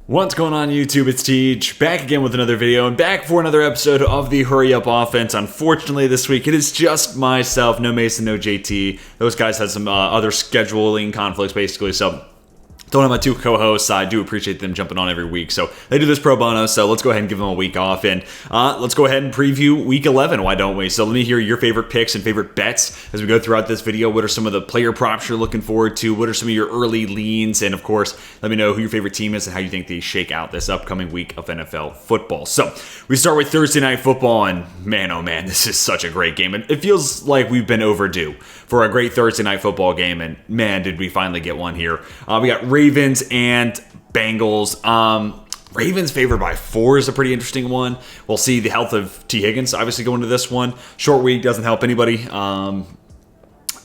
What's going on YouTube? It's Teej, back again with another video and back for another episode of the Hurry Up Offense. Unfortunately this week it is just myself, no Mason, no JT. Those guys had some other scheduling conflicts basically, so don't have my two co-hosts. I do appreciate them jumping on every week. So they do this pro bono, so let's go ahead and give them a week off. And let's go ahead and preview week 11, why don't we? So let me hear your favorite picks and favorite bets as we go throughout this video. What are some of the player props you're looking forward to? What are some of your early leans? And of course, let me know who your favorite team is and how you think they shake out this upcoming week of NFL football. So we start with Thursday Night Football, and man, oh man, this is such a great game. And it feels like we've been overdue for a great Thursday Night Football game, and man, did we finally get one here. We got Ravens and Bengals. Ravens favored by 4 is a pretty interesting one. We'll see the health of T. Higgins obviously going into this one. Short week doesn't help anybody. Oh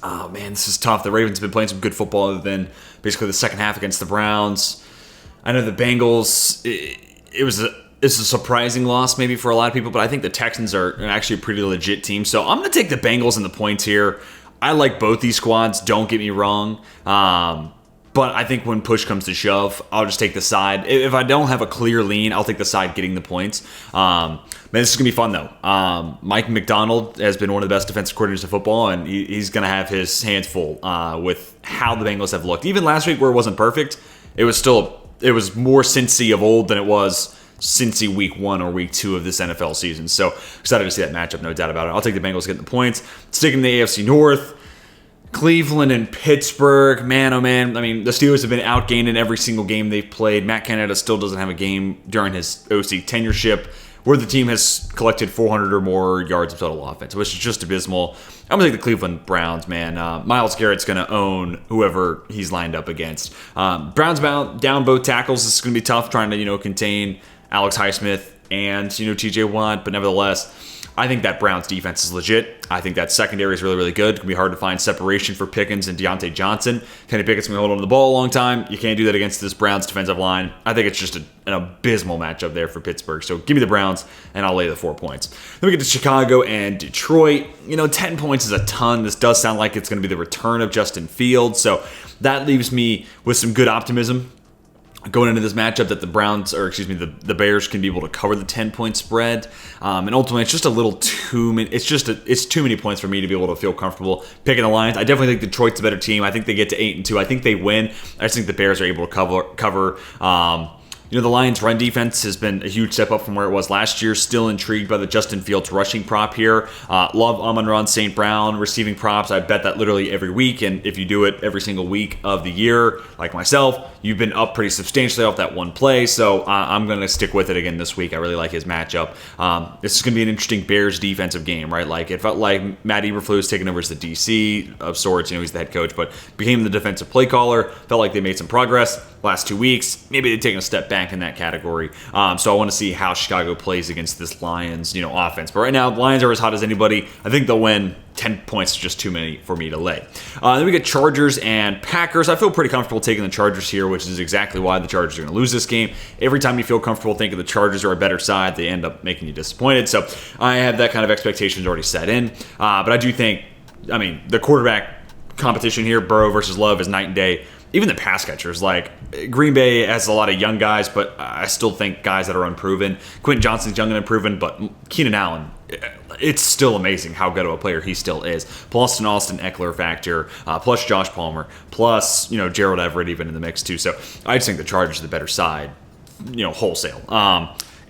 man, this is tough. The Ravens have been playing some good football other than basically the second half against the Browns. I know the Bengals, it's a surprising loss maybe for a lot of people, but I think the Texans are actually a pretty legit team. So I'm going to take the Bengals and the points here. I like both these squads, don't get me wrong. But I think when push comes to shove, I'll just take the side. If I don't have a clear lean, I'll take the side getting the points. Man, this is going to be fun, though. Mike Macdonald has been one of the best defensive coordinators of football, and he's going to have his hands full with how the Bengals have looked. Even last week where it wasn't perfect, it was more Cincy of old than it was Cincy week 1 or week 2 of this NFL season. So excited to see that matchup, no doubt about it. I'll take the Bengals getting the points. Sticking to the AFC North, Cleveland and Pittsburgh. Man, oh man. I mean, the Steelers have been outgained in every single game they've played. Matt Canada still doesn't have a game during his OC tenureship where the team has collected 400 or more yards of total offense, which is just abysmal. I'm going to take the Cleveland Browns, man. Myles Garrett's going to own whoever he's lined up against. Browns down both tackles. This is going to be tough trying to, contain Alex Highsmith and, TJ Watt, but nevertheless, I think that Browns defense is legit. I think that secondary is really, really good. It's going to be hard to find separation for Pickens and Deontay Johnson. Kenny Pickett's going to hold on to the ball a long time. You can't do that against this Browns defensive line. I think it's just an abysmal matchup there for Pittsburgh. So give me the Browns, and I'll lay the 4 points. Then we get to Chicago and Detroit. 10 points is a ton. This does sound like it's going to be the return of Justin Fields. So that leaves me with some good optimism going into this matchup that the Bears can be able to cover the 10-point spread. And ultimately, it's just a little too many. It's too many points for me to be able to feel comfortable picking the Lions. I definitely think Detroit's a better team. I think they get to 8-2. I think they win. I just think the Bears are able to cover. The Lions' run defense has been a huge step up from where it was last year. Still intrigued by the Justin Fields rushing prop here. Love Amon-Ra St. Brown receiving props. I bet that literally every week. And if you do it every single week of the year, like myself, you've been up pretty substantially off that one play. So I'm going to stick with it again this week. I really like his matchup. This is going to be an interesting Bears defensive game, right? Like it felt like Matt Eberflus was taking over as the DC of sorts. He's the head coach, but became the defensive play caller. Felt like they made some progress last 2 weeks. Maybe they've taken a step back in that category. So I want to see how Chicago plays against this Lions, offense. But right now, the Lions are as hot as anybody. I think they'll win. 10 points is just too many for me to lay. Then we get Chargers and Packers. I feel pretty comfortable taking the Chargers here, which is exactly why the Chargers are going to lose this game. Every time you feel comfortable thinking the Chargers are a better side, they end up making you disappointed. So I have that kind of expectations already set in. But I do think, the quarterback competition here, Burrow versus Love, is night and day. Even the pass catchers, like Green Bay has a lot of young guys, but I still think guys that are unproven. Quentin Johnston's young and unproven, but Keenan Allen, it's still amazing how good of a player he still is. Plus an Austin Eckler factor, plus Josh Palmer, plus Gerald Everett even in the mix too. So I just think the Chargers are the better side, wholesale.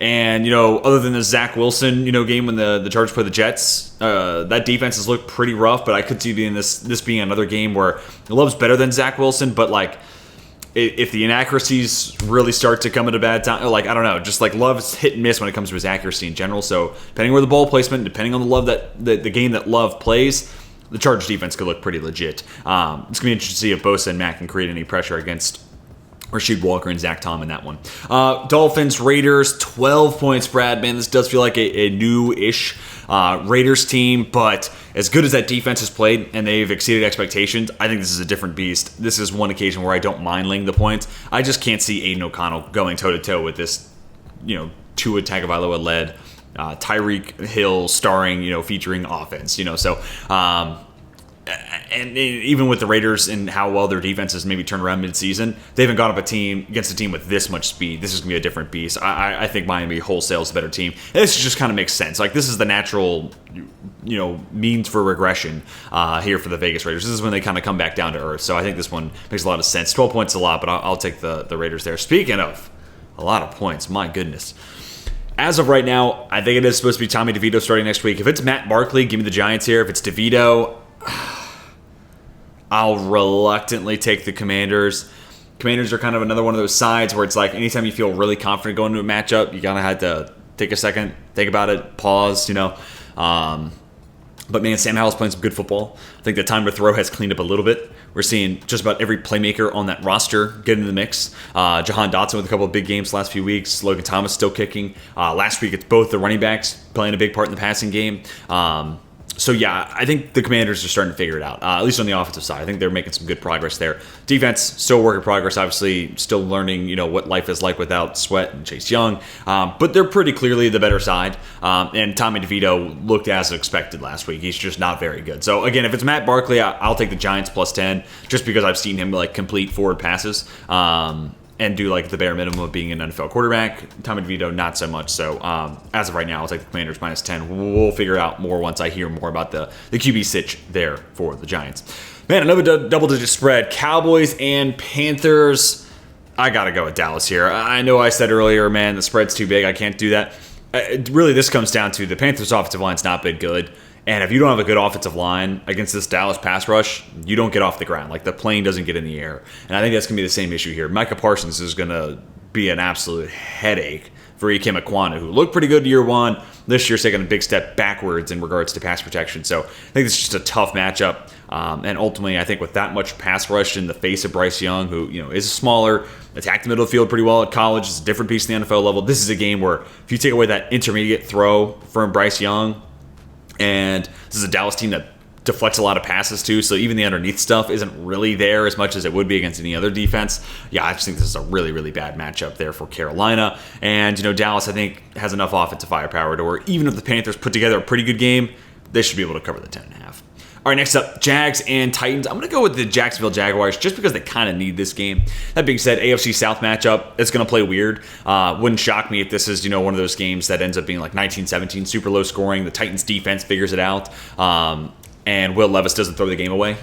And, other than the Zach Wilson, game when the Chargers play the Jets, that defense has looked pretty rough, but I could see this being another game where Love's better than Zach Wilson, but if the inaccuracies really start to come at a bad time, I don't know, just Love's hit and miss when it comes to his accuracy in general. So depending where the ball placement, depending on the Love the game that Love plays, the Chargers defense could look pretty legit. It's going to be interesting to see if Bosa and Mack can create any pressure against Rasheed Walker and Zach Tom in that one. Dolphins, Raiders, 12 points, Brad. Man, this does feel like a new-ish Raiders team, but as good as that defense has played and they've exceeded expectations, I think this is a different beast. This is one occasion where I don't mind laying the points. I just can't see Aiden O'Connell going toe-to-toe with this, Tua Tagovailoa-led Tyreek Hill starring, featuring offense, so and even with the Raiders and how well their defense has maybe turned around mid-season, they haven't gone up against a team with this much speed. This is going to be a different beast. I think Miami wholesale is a better team. And this just kind of makes sense. Like, this is the natural, means for regression here for the Vegas Raiders. This is when they kind of come back down to earth. So I think this one makes a lot of sense. 12 points is a lot, but I'll take the Raiders there. Speaking of a lot of points, my goodness. As of right now, I think it is supposed to be Tommy DeVito starting next week. If it's Matt Barkley, give me the Giants here. If it's DeVito, I'll reluctantly take the Commanders. Commanders are kind of another one of those sides where it's like anytime you feel really confident going into a matchup, you kind of had to take a second, think about it, pause, But man, Sam Howell's playing some good football. I think the time to throw has cleaned up a little bit. We're seeing just about every playmaker on that roster get in the mix. Jahan Dotson with a couple of big games the last few weeks. Logan Thomas still kicking. Last week, it's both the running backs playing a big part in the passing game. So yeah, I think the Commanders are starting to figure it out, at least on the offensive side. I think they're making some good progress there. Defense, still a work in progress, obviously still learning, what life is like without Sweat and Chase Young. But they're pretty clearly the better side. And Tommy DeVito looked as expected last week. He's just not very good. So again, if it's Matt Barkley, I'll take the Giants plus 10, just because I've seen him complete forward passes. And do the bare minimum of being an NFL quarterback. Tommy DeVito, not so much. So as of right now, I'll take the Commanders minus 10. We'll figure out more once I hear more about the QB sitch there for the Giants. Man, another double-digit spread. Cowboys and Panthers. I got to go with Dallas here. I know I said earlier, man, the spread's too big. I can't do that. Really, this comes down to the Panthers' offensive line's not been good. And if you don't have a good offensive line against this Dallas pass rush, you don't get off the ground. The plane doesn't get in the air. And I think that's going to be the same issue here. Micah Parsons is going to be an absolute headache for Ikem Ekwonu, who looked pretty good year one. This year's taking a big step backwards in regards to pass protection. So I think it's just a tough matchup. And ultimately, I think with that much pass rush in the face of Bryce Young, who is smaller, attacked the middle of the field pretty well at college, it's a different piece in the NFL level. This is a game where if you take away that intermediate throw from Bryce Young, and this is a Dallas team that deflects a lot of passes too, so even the underneath stuff isn't really there as much as it would be against any other defense. Yeah, I just think this is a really, really bad matchup there for Carolina. And, Dallas, I think, has enough offensive firepower to where even if the Panthers put together a pretty good game, they should be able to cover the 10.5. All right, next up, Jags and Titans. I'm going to go with the Jacksonville Jaguars just because they kind of need this game. That being said, AFC South matchup, it's going to play weird. Wouldn't shock me if this is, one of those games that ends up being 19-17, super low scoring. The Titans defense figures it out. And Will Levis doesn't throw the game away,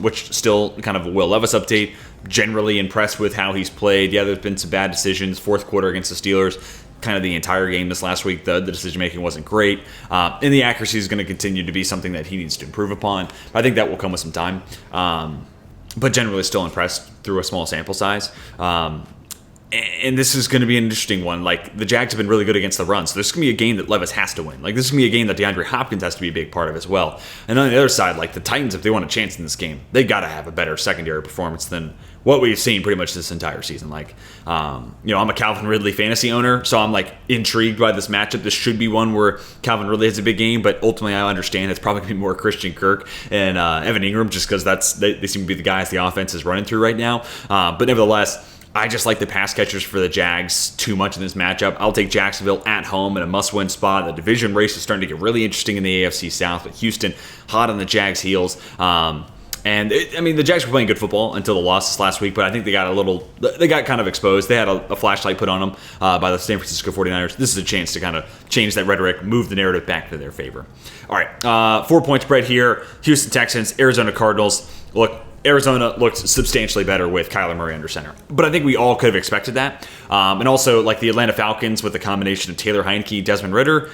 which still kind of a Will Levis update. Generally impressed with how he's played. Yeah, there's been some bad decisions. Fourth quarter against the Steelers. Kind of the entire game this last week, the decision-making wasn't great. And the accuracy is going to continue to be something that he needs to improve upon. I think that will come with some time. But generally still impressed through a small sample size. And this is going to be an interesting one. The Jags have been really good against the run, so this is going to be a game that Levis has to win. This is going to be a game that DeAndre Hopkins has to be a big part of as well. And on the other side, the Titans, if they want a chance in this game, they got to have a better secondary performance than what we've seen pretty much this entire season. I'm a Calvin Ridley fantasy owner, so I'm intrigued by this matchup. This should be one where Calvin Ridley has a big game, but ultimately I understand it's probably going to be more Christian Kirk and Evan Ingram, just because they seem to be the guys the offense is running through right now. But nevertheless, I just like the pass catchers for the Jags too much in this matchup. I'll take Jacksonville at home in a must-win spot. The division race is starting to get really interesting in the AFC South, with Houston hot on the Jags' heels. The Jags were playing good football until the loss this last week, but I think they got kind of exposed. They had a flashlight put on them by the San Francisco 49ers. This is a chance to kind of change that rhetoric, move the narrative back to their favor. All right, 4-point spread here. Houston Texans, Arizona Cardinals. Look, Arizona looked substantially better with Kyler Murray under center. But I think we all could have expected that. And also, the Atlanta Falcons with the combination of Taylor Heineke, Desmond Ridder,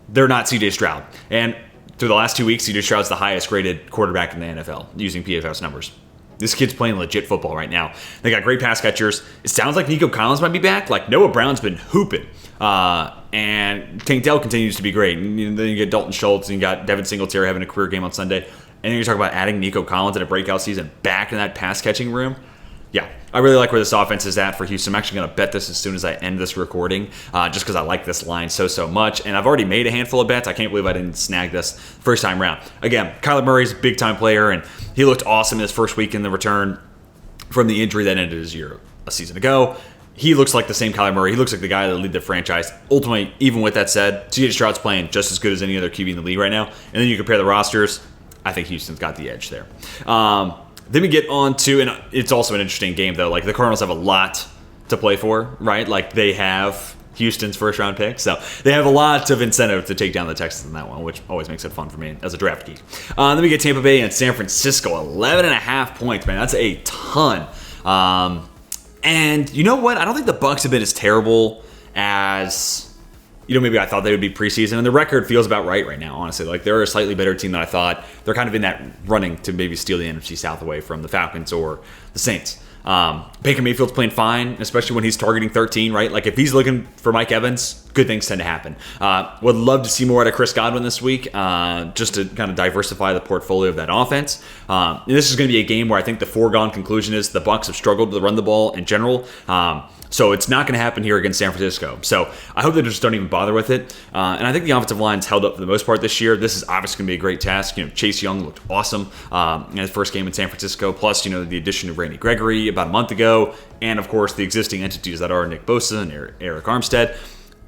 they're not C.J. Stroud. And through the last 2 weeks, C.J. Stroud's the highest graded quarterback in the NFL using PFF numbers. This kid's playing legit football right now. They got great pass catchers. It sounds like Nico Collins might be back. Noah Brown's been hooping. And Tank Dell continues to be great. And then you get Dalton Schultz, and you got Devin Singletary having a career game on Sunday. And then you're talking about adding Nico Collins in a breakout season back in that pass-catching room. Yeah, I really like where this offense is at for Houston. I'm actually going to bet this as soon as I end this recording, just because I like this line so much. And I've already made a handful of bets. I can't believe I didn't snag this first time around. Again, Kyler Murray's a big-time player, and he looked awesome in his first week in the return from the injury that ended his year a season ago. He looks like the same Kyler Murray. He looks like the guy that lead the franchise. Ultimately, even with that said, C.J. Stroud's playing just as good as any other QB in the league right now. And then you compare the rosters. I think Houston's got the edge there. Then we get on to, and it's also an interesting game, though. Like, the Cardinals have a lot to play for, right? Like, they have Houston's first round pick, so they have a lot of incentive to take down the Texans in that one, which always makes it fun for me as a draft geek. Then we get Tampa Bay and San Francisco, 11.5 points, man. That's a ton. And you know what? I don't think the Bucs have been as terrible as, maybe I thought they would be preseason, and the record feels about right now, honestly. Like, they're a slightly better team than I thought. They're kind of in that running to maybe steal the NFC South away from the Falcons or the Saints. Baker Mayfield's playing fine, especially when he's targeting 13, right? Like, if he's looking for Mike Evans, good things tend to happen. Would love to see more out of Chris Godwin this week, just to kind of diversify the portfolio of that offense. And this is going to be a game where I think the foregone conclusion is the Bucs have struggled to run the ball in general. So it's not going to happen here against San Francisco. So I hope they just don't even bother with it. And I think the offensive line's held up for the most part this year. This is obviously going to be a great task. Chase Young looked awesome in his first game in San Francisco. Plus, the addition of Randy Gregory about a month ago. And, of course, the existing entities that are Nick Bosa and Eric Armstead.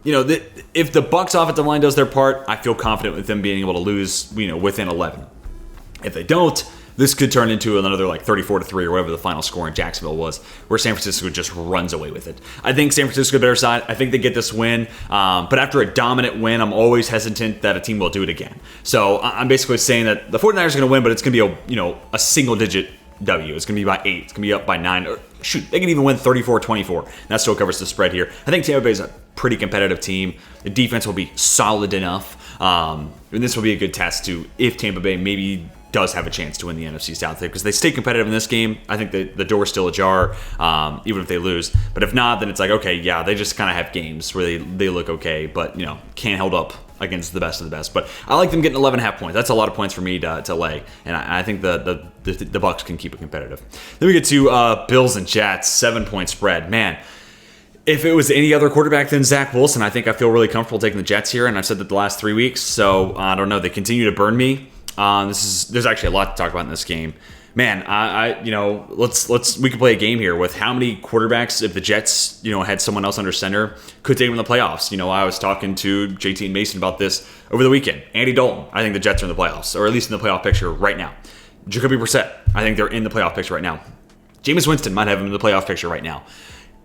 If the Bucs offensive line does their part, I feel confident with them being able to lose, within 11. If they don't, this could turn into another 34-3 or whatever the final score in Jacksonville was, where San Francisco just runs away with it. I think San Francisco better side. I think they get this win. But after a dominant win, I'm always hesitant that a team will do it again. So I'm basically saying that the 49ers are going to win, but it's going to be a single-digit W. It's going to be by 8. It's going to be up by 9. Or shoot, they can even win 34-24. That still covers the spread here. I think Tampa Bay is a pretty competitive team. The defense will be solid enough. And this will be a good test to if Tampa Bay maybe does have a chance to win the NFC South there, because they stay competitive in this game. I think the door's still ajar, even if they lose. But if not, then it's like, okay, yeah, they just kind of have games where they look okay, but can't hold up against the best of the best. But I like them getting 11.5 points. That's a lot of points for me to lay, and I think the Bucs can keep it competitive. Then we get to Bills and Jets, 7-point spread. Man, if it was any other quarterback than Zach Wilson, I think I feel really comfortable taking the Jets here, and I've said that the last 3 weeks. So I don't know. They continue to burn me. There's actually a lot to talk about in this game. Man, we could play a game here with how many quarterbacks, if the Jets, had someone else under center, could take them in the playoffs. I was talking to JT and Mason about this over the weekend. Andy Dalton, I think the Jets are in the playoffs, or at least in the playoff picture right now. Jacoby Brissett, I think they're in the playoff picture right now. Jameis Winston might have him in the playoff picture right now.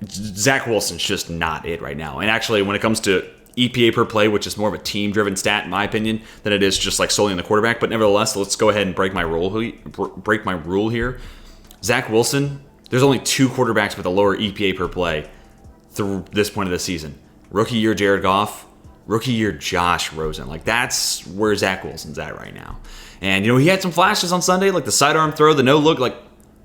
Zach Wilson's just not it right now. And actually, when it comes to EPA per play, which is more of a team-driven stat, in my opinion, than it is just solely on the quarterback. But nevertheless, let's go ahead and break my rule here. Zach Wilson, there's only 2 quarterbacks with a lower EPA per play through this point of the season. Rookie year Jared Goff, rookie year Josh Rosen. That's where Zach Wilson's at right now. And he had some flashes on Sunday, like the sidearm throw, the no look.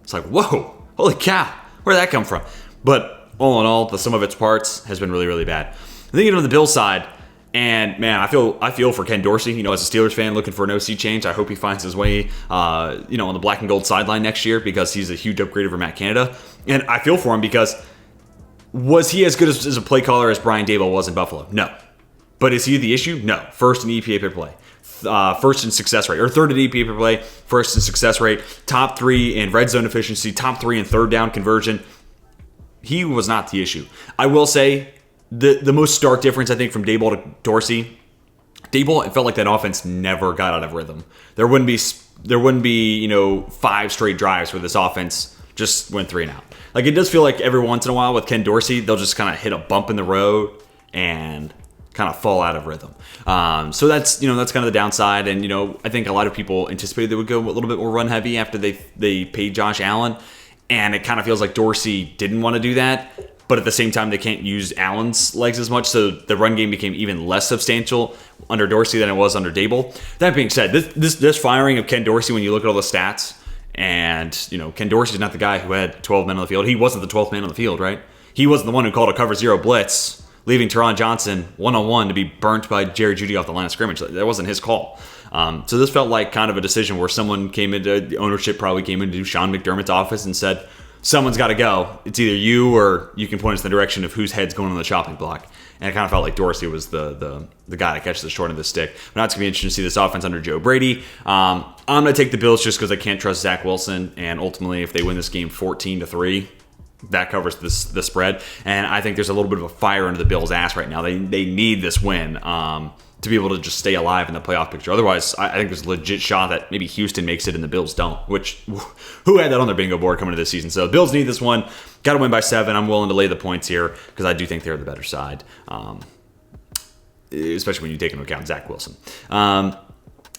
It's whoa, holy cow, where'd that come from? But all in all, the sum of its parts has been really, really bad. I think on the Bills side, and man, I feel for Ken Dorsey. As a Steelers fan looking for an OC change, I hope he finds his way, on the black and gold sideline next year, because he's a huge upgrade over Matt Canada. And I feel for him because was he as good as a play caller as Brian Daboll was in Buffalo? No. But is he the issue? No. First in EPA per play. First in success rate, or third in EPA per play, first in success rate, top 3 in red zone efficiency, top 3 in third down conversion. He was not the issue. I will say, the most stark difference, I think, from Daboll to Dorsey, Daboll, it felt like that offense never got out of rhythm. There wouldn't be 5 straight drives where this offense just went 3 and out. It does feel like every once in a while with Ken Dorsey, they'll just kind of hit a bump in the road and kind of fall out of rhythm. So that's kind of the downside. And I think a lot of people anticipated they would go a little bit more run heavy after they paid Josh Allen, and it kind of feels like Dorsey didn't want to do that. But at the same time, they can't use Allen's legs as much, so the run game became even less substantial under Dorsey than it was under Daboll. That being said, this firing of Ken Dorsey, when you look at all the stats, and Ken Dorsey's not the guy who had 12 men on the field. He wasn't the 12th man on the field, right? He wasn't the one who called a cover 0 blitz, leaving Teron Johnson one-on-one to be burnt by Jerry Jeudy off the line of scrimmage. That wasn't his call. So this felt like kind of a decision where someone came into the ownership, probably came into Sean McDermott's office and said, someone's got to go. It's either you or you can point us in the direction of whose head's going on the chopping block. And it kind of felt like Dorsey was the guy to catch the short end of the stick. But now it's going to be interesting to see this offense under Joe Brady. I'm going to take the Bills just because I can't trust Zach Wilson. And ultimately, if they win this game 14-3, that covers the spread. And I think there's a little bit of a fire under the Bills' ass right now. They need this win. to be able to just stay alive in the playoff picture. Otherwise, I think there's a legit shot that maybe Houston makes it and the Bills don't, which who had that on their bingo board coming to this season? So the Bills need this one. Got to win by 7. I'm willing to lay the points here because I do think they're the better side, especially when you take into account Zach Wilson.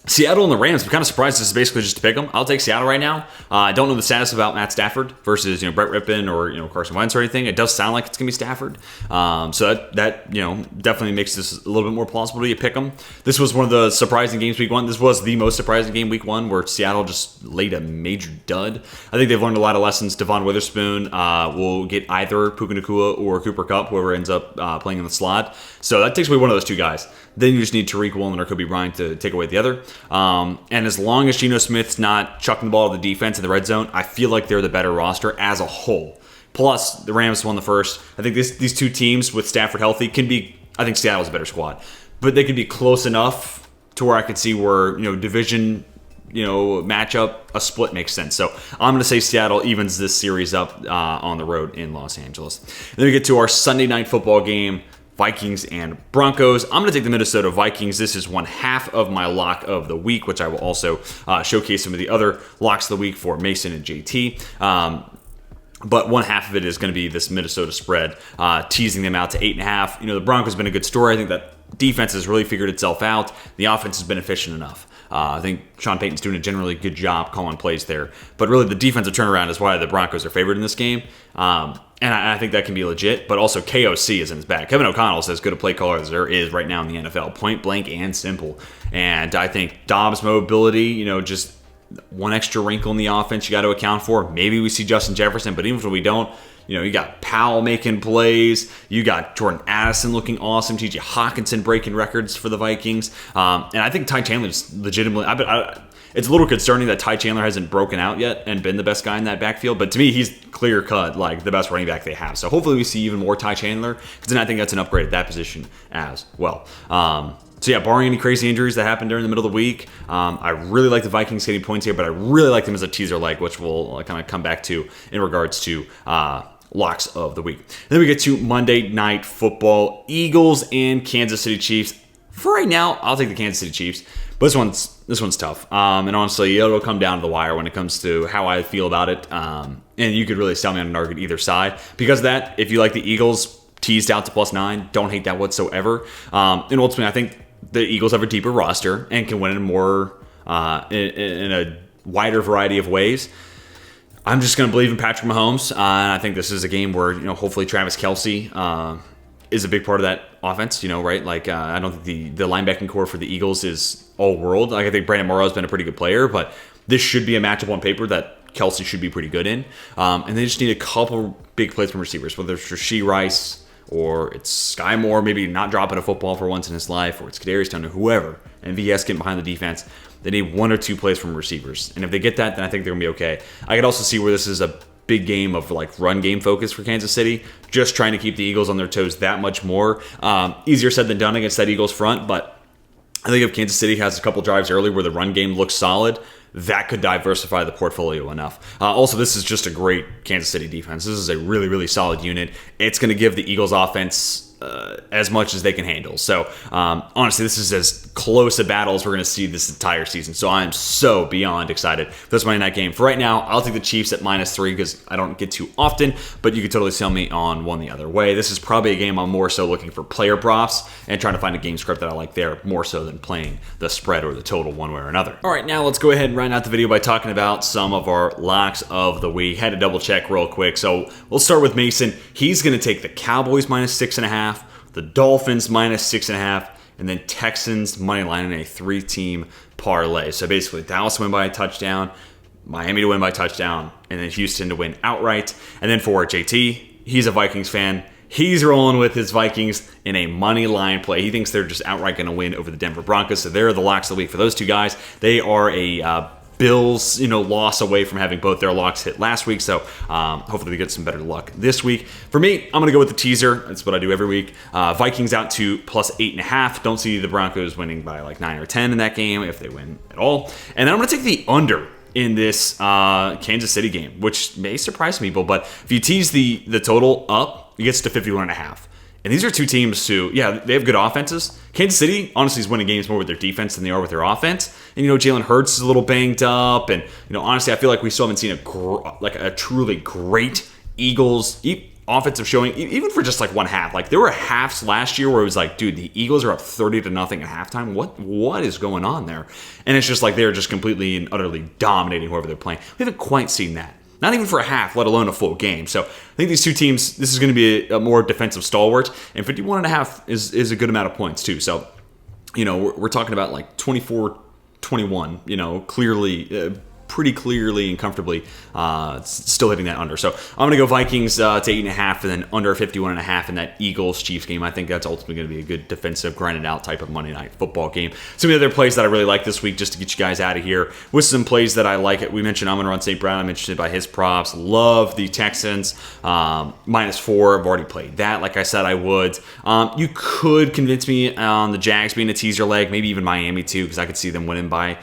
Seattle and the Rams, I'm kind of surprised this is basically just to pick them. I'll take Seattle right now. I don't know the status about Matt Stafford versus Brett Rippon or Carson Wentz or anything. It does sound like it's gonna be Stafford, so that definitely makes this a little bit more plausible to pick them. This was one of the surprising games week 1. This was the most surprising game week 1 where Seattle just laid a major dud. I think they've learned a lot of lessons. Devon Witherspoon will get either Puka Nacua or Cooper Kupp, whoever ends up playing in the slot. So that takes away one of those two guys. Then you just need Tariq Woolen or Kobe Bryant to take away the other. And as long as Geno Smith's not chucking the ball to the defense in the red zone, I feel like they're the better roster as a whole. Plus, the Rams won the first. I think these two teams with Stafford healthy can be, I think Seattle's a better squad. But they can be close enough to where I could see where, division, matchup, a split makes sense. So I'm going to say Seattle evens this series up on the road in Los Angeles. And then we get to our Sunday night football game. Vikings and Broncos. I'm going to take the Minnesota Vikings. This is one half of my lock of the week, which I will also showcase some of the other locks of the week for Mason and JT. But one half of it is going to be this Minnesota spread, teasing them out to 8.5. The Broncos have been a good story. I think that defense has really figured itself out. The offense has been efficient enough. I think Sean Payton's doing a generally good job calling plays there. But really, the defensive turnaround is why the Broncos are favored in this game. And I think that can be legit, but also KOC is in his back. Kevin O'Connell is as good a play caller as there is right now in the NFL, point blank and simple. And I think Dobbs' mobility, just one extra wrinkle in the offense you got to account for. Maybe we see Justin Jefferson, but even if we don't, you got Powell making plays. You got Jordan Addison looking awesome. T.J. Hawkinson breaking records for the Vikings. And I think Ty Chandler's legitimately... It's a little concerning that Ty Chandler hasn't broken out yet and been the best guy in that backfield. But to me, he's clear-cut, the best running back they have. So hopefully we see even more Ty Chandler, because then I think that's an upgrade at that position as well. So yeah, barring any crazy injuries that happened during the middle of the week, I really like the Vikings getting points here, but I really like them as a teaser leg, which we'll kind of come back to in regards to locks of the week. And then we get to Monday Night Football, Eagles and Kansas City Chiefs. For right now, I'll take the Kansas City Chiefs. But this one's tough. And honestly, it'll come down to the wire when it comes to how I feel about it. And you could really sell me on an argument either side. Because of that, if you like the Eagles teased out to +9, don't hate that whatsoever. And ultimately, I think the Eagles have a deeper roster and can win in more in a wider variety of ways. I'm just going to believe in Patrick Mahomes. And I think this is a game where, hopefully Travis Kelce is a big part of that offense, right? I don't think the linebacking core for the Eagles is all world. I think Brandon Morrow has been a pretty good player, but this should be a matchup on paper that Kelce should be pretty good in. And they just need a couple big plays from receivers, whether it's Rashee Rice or it's Sky Moore, maybe not dropping a football for once in his life, or it's Kadarius Toney, whoever, and VS getting behind the defense. They need one or two plays from receivers. And if they get that, then I think they're going to be okay. I could also see where this is a big game of run game focus for Kansas City, just trying to keep the Eagles on their toes that much more. Easier said than done against that Eagles front, but I think if Kansas City has a couple drives early where the run game looks solid, that could diversify the portfolio enough. Also, this is just a great Kansas City defense. This is a really, really solid unit. It's going to give the Eagles offense as much as they can handle. So, honestly, this is as close a battle as we're going to see this entire season. So I'm so beyond excited for this Monday night game. For right now, I'll take the Chiefs at -3 because I don't get too often, but you could totally sell me on one the other way. This is probably a game I'm more so looking for player props and trying to find a game script that I like there more so than playing the spread or the total one way or another. All right, now let's go ahead and round out the video by talking about some of our locks of the week. Had to double check real quick. So we'll start with Mason. He's going to take the Cowboys -6.5, the Dolphins -6.5, and then Texans money line in a 3-team parlay. So basically, Dallas to win by a touchdown, Miami to win by a touchdown, and then Houston to win outright. And then for JT, he's a Vikings fan. He's rolling with his Vikings in a money line play. He thinks they're just outright going to win over the Denver Broncos. So they're the locks of the week for those two guys. They are a Bills, loss away from having both their locks hit last week. So hopefully we get some better luck this week. For me, I'm going to go with the teaser. That's what I do every week. Vikings out to +8.5. Don't see the Broncos winning by 9 or 10 in that game if they win at all. And then I'm going to take the under in this Kansas City game, which may surprise people. But if you tease the total up, it gets to 51.5. And these are two teams who, yeah, they have good offenses. Kansas City, honestly, is winning games more with their defense than they are with their offense. And, Jalen Hurts is a little banged up. And, honestly, I feel like we still haven't seen a truly great Eagles offensive showing, even for just like one half. Like, there were halves last year where it was like, dude, the Eagles are up 30-0 at halftime. What is going on there? And it's just like they're just completely and utterly dominating whoever they're playing. We haven't quite seen that. Not even for a half, let alone a full game. So I think these two teams, this is going to be a more defensive stalwart. And 51.5 is a good amount of points too. So, we're talking about like 24-21, clearly, pretty clearly and comfortably still hitting that under. So I'm going to go Vikings to 8.5 and then under 51.5 in that Eagles-Chiefs game. I think that's ultimately going to be a good defensive, grinded out type of Monday Night Football game. Some of the other plays that I really like this week, just to get you guys out of here, with some plays that I like. We mentioned Amon-Ra St. Brown. I'm interested by his props. Love the Texans. -4. I've already played that. Like I said, I would. You could convince me on the Jags being a teaser leg, maybe even Miami too, because I could see them winning by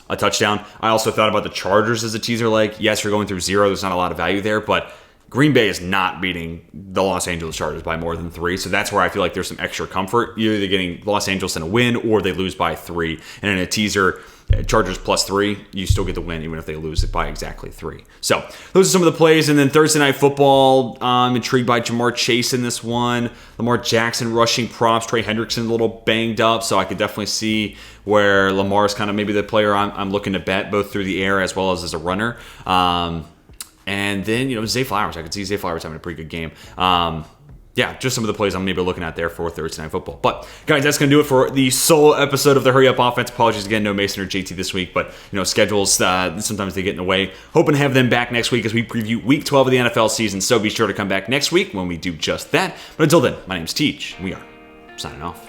a touchdown. I also thought about the Chargers as a teaser leg. Yes, you're going through 0. There's not a lot of value there, but Green Bay is not beating the Los Angeles Chargers by more than 3. So that's where I feel like there's some extra comfort. You're either getting Los Angeles in a win or they lose by 3. And in a teaser, Chargers +3, you still get the win even if they lose it by exactly 3. So those are some of the plays. And then Thursday Night Football, I'm intrigued by Jamar Chase in this one. Lamar Jackson rushing props. Trey Hendrickson a little banged up, so I could definitely see where Lamar's kind of maybe the player I'm looking to bet, both through the air as well as a runner. And then, Zay Flowers. I could see Zay Flowers having a pretty good game. Yeah, just some of the plays I'm maybe looking at there for Thursday Night Football. But, guys, that's going to do it for the solo episode of the Hurry Up Offense. Apologies again, no Mason or JT this week, but, schedules, sometimes they get in the way. Hoping to have them back next week as we preview Week 12 of the NFL season, so be sure to come back next week when we do just that. But until then, my name's Teach, and we are signing off.